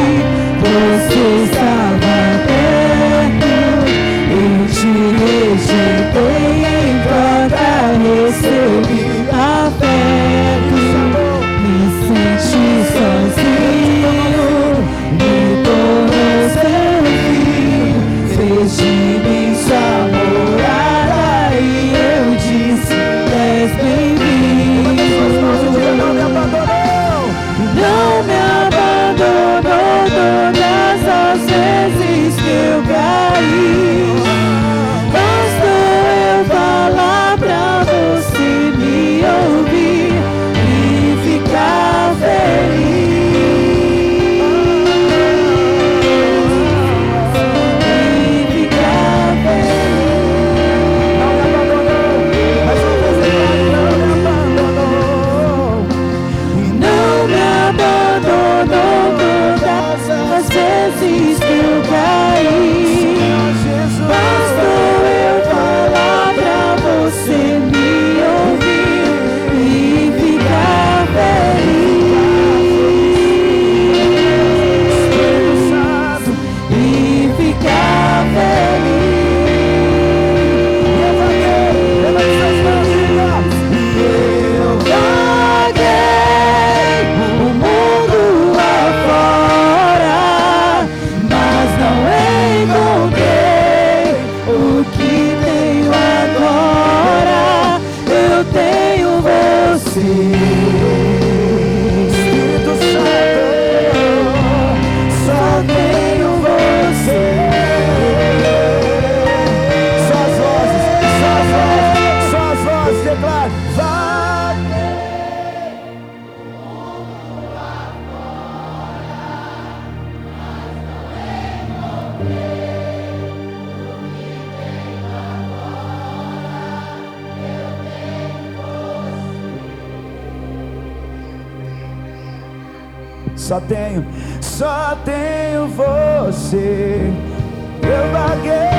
só tenho você. Eu vaguei